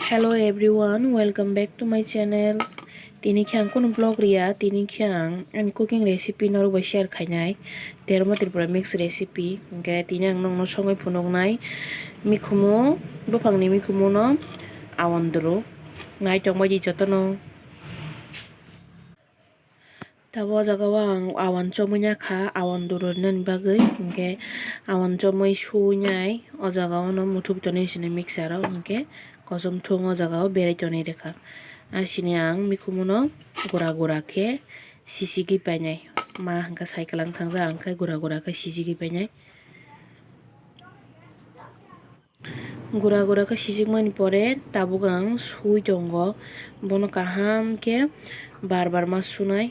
Hello everyone, welcome back to my channel. Tini khyang kono vlog ria tini khyang ani cooking recipe nor ba share khainai termo Tripura mix recipe ge tini ang nong songai phunok nai mikhumu bopangni mikhumu no awandru ngai tong baji jotono tabo jaga ang awan chomunya kha awandru nan bagai ge awan chomoi sunyai o jaga no muthuk toni sine mixer ge kosom thung o jaga berai toni rekha asini ang mikhumu no gura gura khe sisigi painai ma hangka saikalang thangja angkai gura gura khe sisigi painai gura gura khe sisigmani pore tabuk ang sui tongo bono kaham ke bar bar ma sunai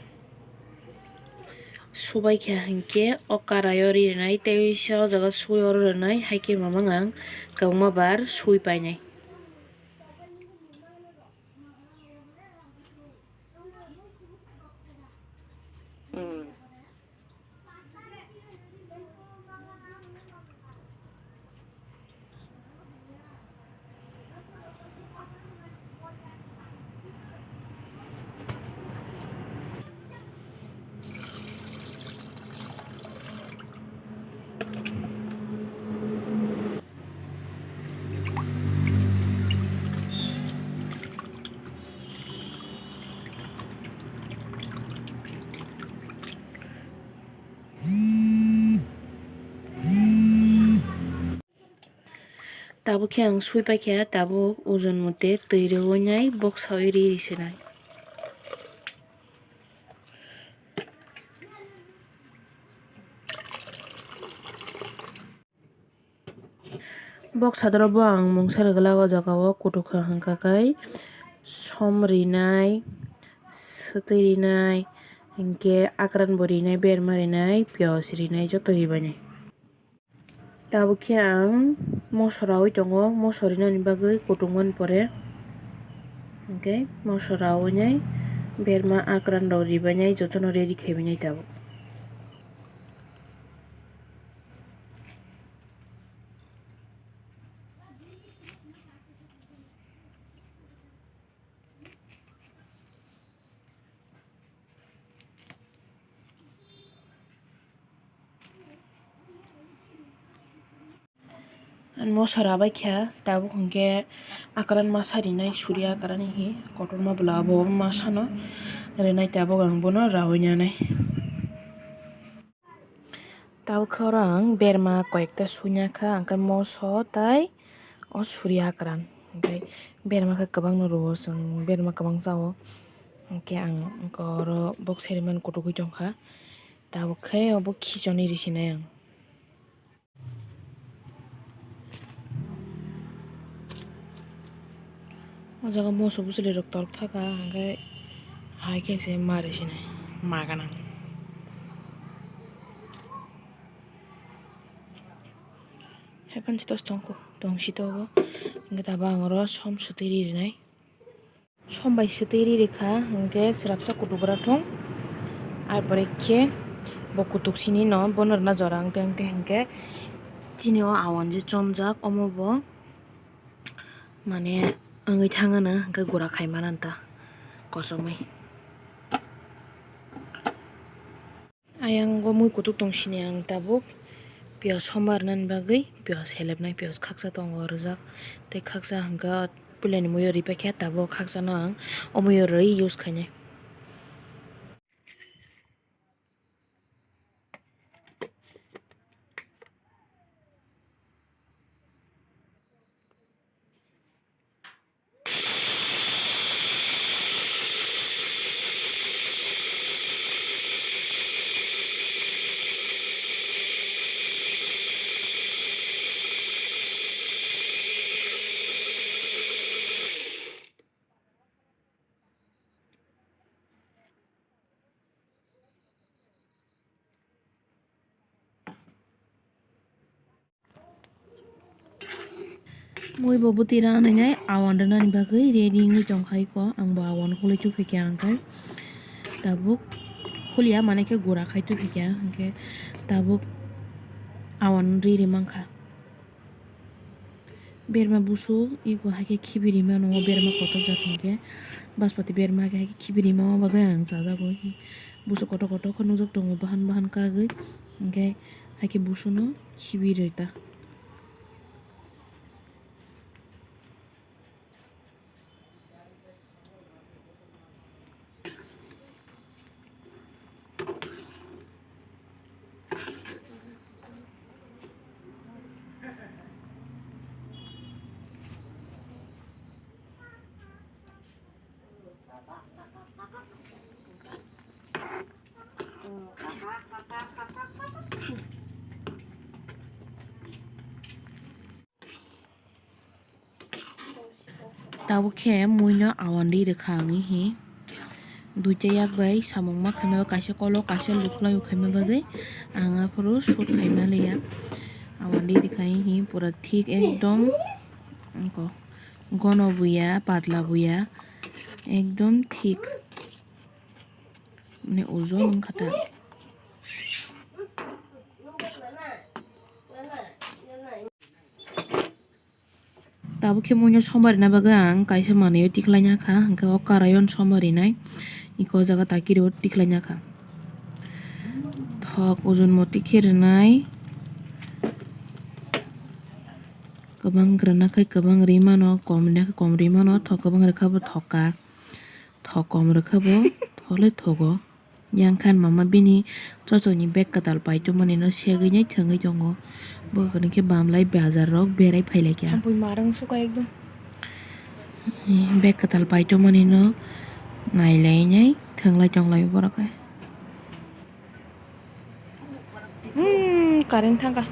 subai khe hingke o karayo rinai teisa o jaga sui oro rinai haike mamang ang kauma bar sui painai tabo khe ang sui paikha tabo ojon mote tui rewonai box hoi ri sinai box hadro bo ang mungsar gala o jaga o kutukha hangka kai som rinai swtui rinai hingke akran bo rinai berma rinai piyaj rinai joto ribanai tabo khe ang mosora oi tongo mosor rinani bagui kutungmani pore hingke mosora oinai berma akran rok ribanai jotono ready khaibanai tabo mosora baikha tabuk hingke akran masa rinai suri akran hi kotorma bwla bo masa no rinai tabuk ang bono rawui nanai tabuk khe oro ang berma koyekta sunya kha angkhe moso tai o suri akran hingke berma khe kwbang no ruo chwng berma kwbang chao hingke ang ongko oro box serimani kutukoi tongkha tabuk khe obo khichoni risinai ang o jaga moso bujili rok tork thaka hingke hai khe ma risinai ma ganang hepan chitos tongko tongsito bo hingke tabo ang oro som swtui rinai som bai swtui ririkha hingke swrapsa kutukra thong ar pore khe bo kutuk sini no bono rwna jora angte angte hingke chini o awan je chomjak omo bo mane wngui thangano hingke gura khaimani ta kosomoi ayang o mui kutuk tongsini ang tabuk piyaj somar nani bagui piyaj helebnai piyaj khaksa tongo rijak tei khaksa hingke puilani mui o ripaikha tabo khaksa no ang o mui o rwui use khainai mui bo bwtui ranai awan rwnani bagui ready wngui tongkhai ko ang bo awan hulai tuphaikha angkhe tabuk hulia mane khe gura khai tuphaikha hingke tabuk awan riri mankha Berma busuk iko hake khibirima no berma koto jatungke baspati berma hake khibirima bagai ang jajago busuk koto koto ko nujak tongo bahan bahan kagoi hingke hake busuk no khibiri ta. Tabo khe muino awandru rwkhangi hi duita yakbai samung ma khaima kaisa kolok kaisa luklayo khaima bagwi ang afuru shoot khaima liya awandru rwkhani hi pura thik ekdom gono buya patla buya ekdom thik mane ojon wngkha ta. Tabo khe muino somarinai bagwi ang kaisa manui o tiklaina kha hingke o karai o somarinai iko jaga takiri o tiklaina kha thok ojon moti khe rwnai kwbang rwnakhai kwbang rwi mano kom rwnakhai kom rwi mano thok kwbang rwkha bo thoka thok kom rwkha bo thoklai thogo yangkhan mama bini chochoni beg kwtal paitomani no segui nai thwngui tongo bokhoni khe bamlai bazar rok berai phailaikhai beg kwtal paitomani no nailai nai thwnglai tonglai borok hai current thangkha.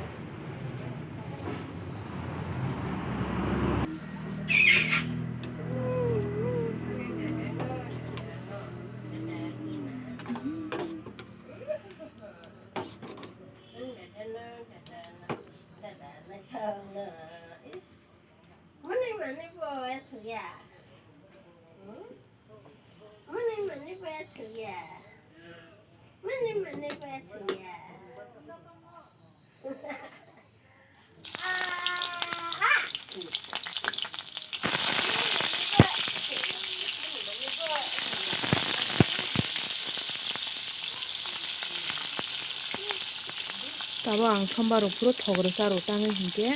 Tabo ang sombar puro thok rwcharo tangwi hingke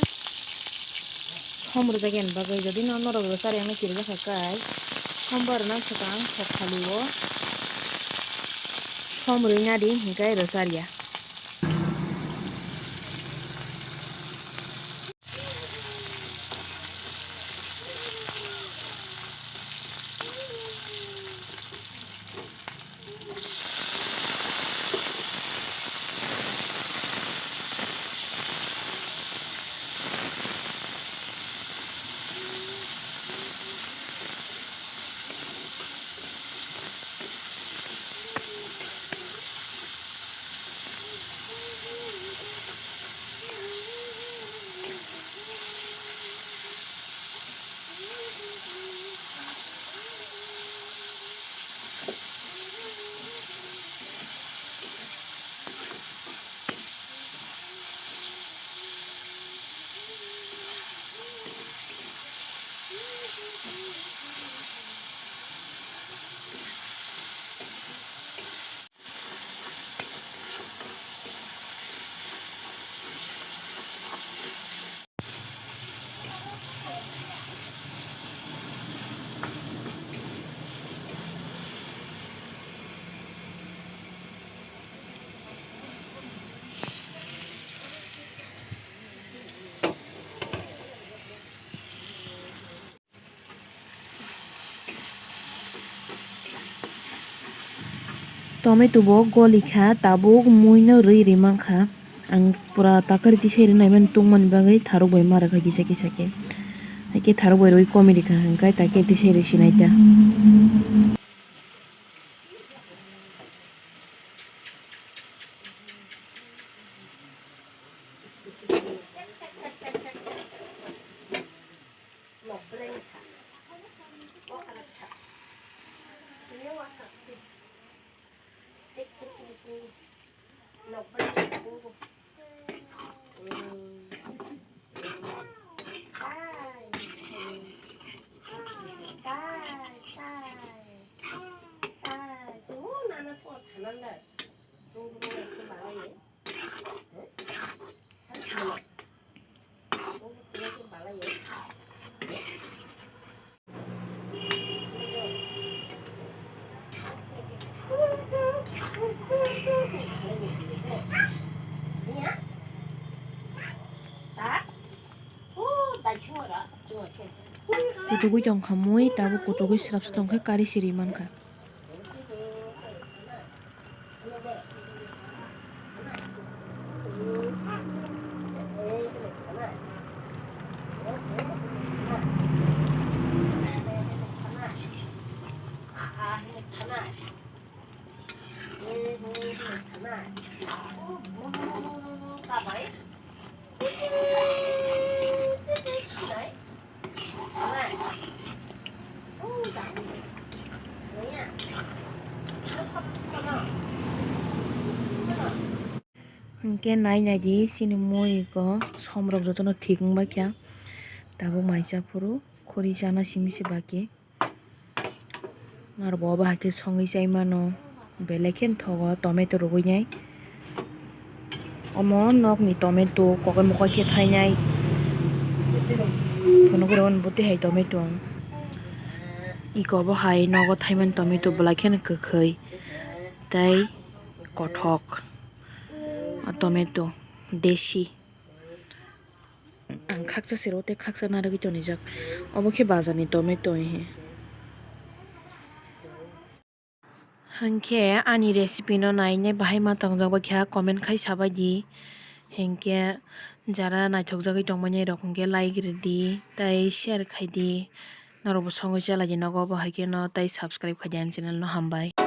som rwjagyan bagwi jodi no norok rwchari ang kirija kai sombar naithoka ang thok thali o som rwinadi hingke rwchariya. Tomato bo golikha tabuk mui no rwi mangkha ang pura takari tisai rwnai tungmani bagwi tharok bai ma rwkha kisa kisa khe haike tharok bai rwi komini kha hingke take tisai rwi sinai ta. Kutugui tongkhamui tabu kutugui srapsi tongkha kari siri mankha. Hingke nai di sini moi ko somrok jotono thik wngba kya tabuk maisa furu khori chana simisi baki naro bo bahai songui chai mano belai khen thogo tomato rugui nai omo nog ni tomato kokoi mokoi khe thainai phono goro buti hai tomato iko bo hai nogo thaiman tomato belai khen kwkhoi tei kothok tomato deshi ang khaksa siro te khaksa narigui tonijak obo khe bazar ni tomato he hingke ani recipe no naine bahai ma tongjak kha comment khai sabai di hingke jara naithokjagui tongmani rok hingke like ridi tei share khai di naro bo songui chalai di nogo bo hai no tei subscribe khai di ani channel no hambai.